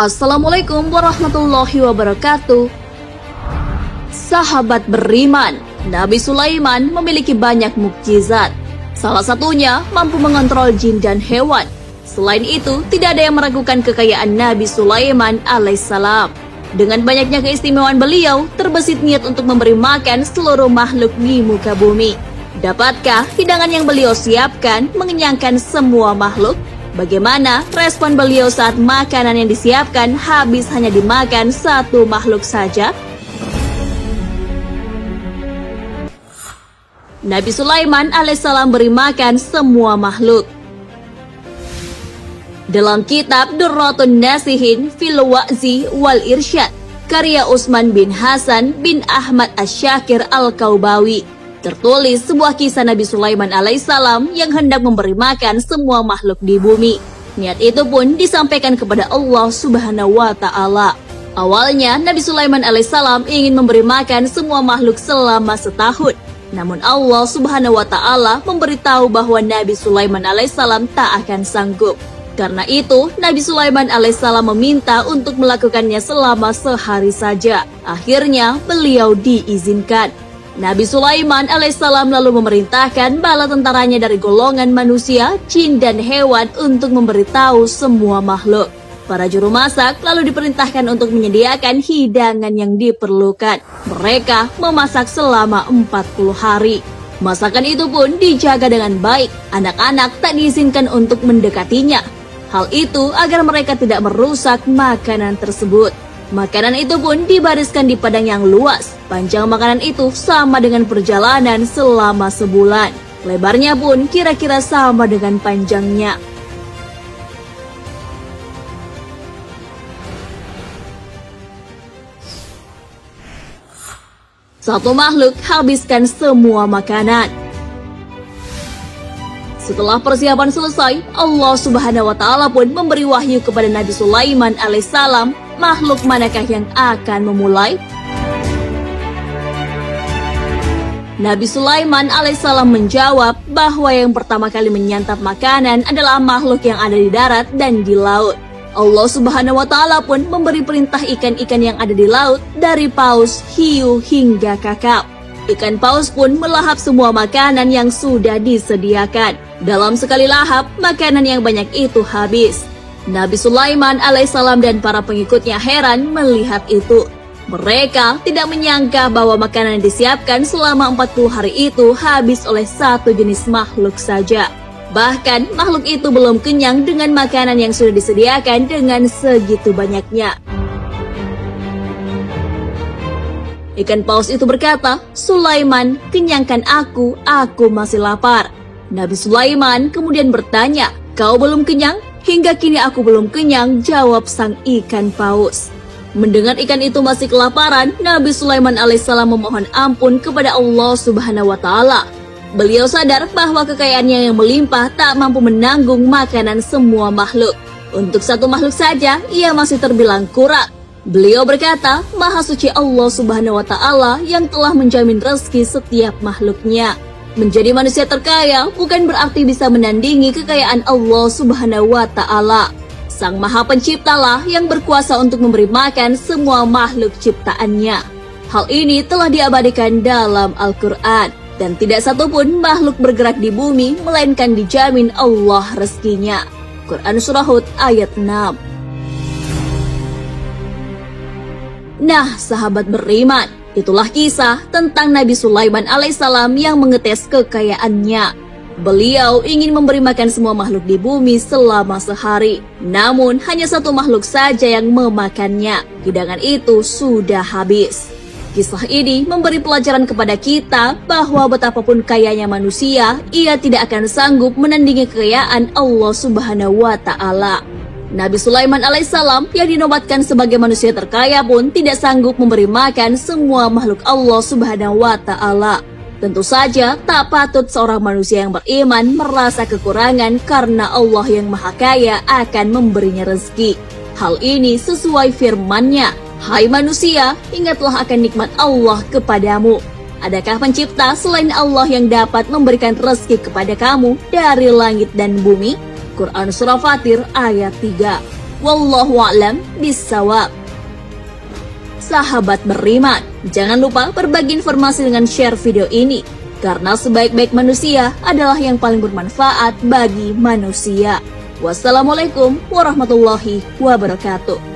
Assalamualaikum warahmatullahi wabarakatuh. Sahabat beriman, Nabi Sulaiman memiliki banyak mukjizat. Salah satunya mampu mengontrol jin dan hewan. Selain itu, tidak ada yang meragukan kekayaan Nabi Sulaiman alaihissalam. Dengan banyaknya keistimewaan beliau, terbesit niat untuk memberi makan seluruh makhluk di muka bumi. Dapatkah hidangan yang beliau siapkan mengenyangkan semua makhluk? Bagaimana respon beliau saat makanan yang disiapkan habis hanya dimakan satu makhluk saja? Nabi Sulaiman alaihissalam beri makan semua makhluk. Dalam kitab Durratun Nasihin fil Wa'zi wal Irsyad, karya Utsman bin Hasan bin Ahmad Asy-Syakir Al-Kaubawi, tertulis sebuah kisah Nabi Sulaiman alaihissalam yang hendak memberi makan semua makhluk di bumi. Niat itu pun disampaikan kepada Allah Subhanahu wa Ta'ala. Awalnya Nabi Sulaiman alaihissalam ingin memberi makan semua makhluk selama setahun. Namun Allah Subhanahu wa Ta'ala memberitahu bahwa Nabi Sulaiman alaihissalam tak akan sanggup. Karena itu Nabi Sulaiman alaihissalam meminta untuk melakukannya selama sehari saja. Akhirnya beliau diizinkan. Nabi Sulaiman alaihissalam lalu memerintahkan bala tentaranya dari golongan manusia, jin dan hewan untuk memberitahu semua makhluk. Para juru masak lalu diperintahkan untuk menyediakan hidangan yang diperlukan. Mereka memasak selama 40 hari. Masakan itu pun dijaga dengan baik. Anak-anak tak diizinkan untuk mendekatinya. Hal itu agar mereka tidak merusak makanan tersebut. Makanan itu pun dibariskan di padang yang luas. Panjang makanan itu sama dengan perjalanan selama sebulan. Lebarnya pun kira-kira sama dengan panjangnya. Satu makhluk habiskan semua makanan. Setelah persiapan selesai, Allah Subhanahu wa Ta'ala pun memberi wahyu kepada Nabi Sulaiman alaihissalam, makhluk manakah yang akan memulai? Nabi Sulaiman alaihissalam menjawab bahwa yang pertama kali menyantap makanan adalah makhluk yang ada di darat dan di laut. Allah Subhanahu wa Ta'ala pun memberi perintah ikan-ikan yang ada di laut, dari paus, hiu hingga kakap. Ikan paus pun melahap semua makanan yang sudah disediakan. Dalam sekali lahap, makanan yang banyak itu habis. Nabi Sulaiman alaihissalam dan para pengikutnya heran melihat itu. Mereka tidak menyangka bahwa makanan yang disiapkan selama 40 hari itu habis oleh satu jenis makhluk saja. Bahkan makhluk itu belum kenyang dengan makanan yang sudah disediakan dengan segitu banyaknya. Ikan paus itu berkata, "Sulaiman, kenyangkan aku masih lapar." Nabi Sulaiman kemudian bertanya, "Kau belum kenyang?" "Hingga kini aku belum kenyang," jawab sang ikan paus. Mendengar ikan itu masih kelaparan, Nabi Sulaiman alaihissalam memohon ampun kepada Allah Subhanahu wa Ta'ala. Beliau sadar bahwa kekayaannya yang melimpah tak mampu menanggung makanan semua makhluk. Untuk satu makhluk saja, ia masih terbilang kurang. Beliau berkata, "Maha suci Allah Subhanahu wa Ta'ala yang telah menjamin rezeki setiap makhluknya." Menjadi manusia terkaya bukan berarti bisa menandingi kekayaan Allah Subhanahu wa Ta'ala. Sang Maha Penciptalah yang berkuasa untuk memberi makan semua makhluk ciptaannya. Hal ini telah diabadikan dalam Al-Quran. Dan tidak satupun makhluk bergerak di bumi melainkan dijamin Allah rezekinya. Quran Surah Hud ayat 6. Nah, sahabat beriman, itulah kisah tentang Nabi Sulaiman alaihissalam yang mengetes kekayaannya. Beliau ingin memberi makan semua makhluk di bumi selama sehari. Namun hanya satu makhluk saja yang memakannya. Hidangan itu sudah habis. Kisah ini memberi pelajaran kepada kita bahwa betapapun kayanya manusia, ia tidak akan sanggup menandingi kekayaan Allah Subhanahu wa Ta'ala. Nabi Sulaiman alaihissalam yang dinobatkan sebagai manusia terkaya pun tidak sanggup memberi makan semua makhluk Allah Subhanahu wa Ta'ala. Tentu saja tak patut seorang manusia yang beriman merasa kekurangan karena Allah yang Maha Kaya akan memberinya rezeki. Hal ini sesuai firman-Nya, "Hai manusia, ingatlah akan nikmat Allah kepadamu. Adakah pencipta selain Allah yang dapat memberikan rezeki kepada kamu dari langit dan bumi?" Quran Surah Fatir ayat 3. Wallahu a'lam bissawab. Sahabat beriman, jangan lupa berbagi informasi dengan share video ini, karena sebaik-baik manusia adalah yang paling bermanfaat bagi manusia. Wassalamualaikum warahmatullahi wabarakatuh.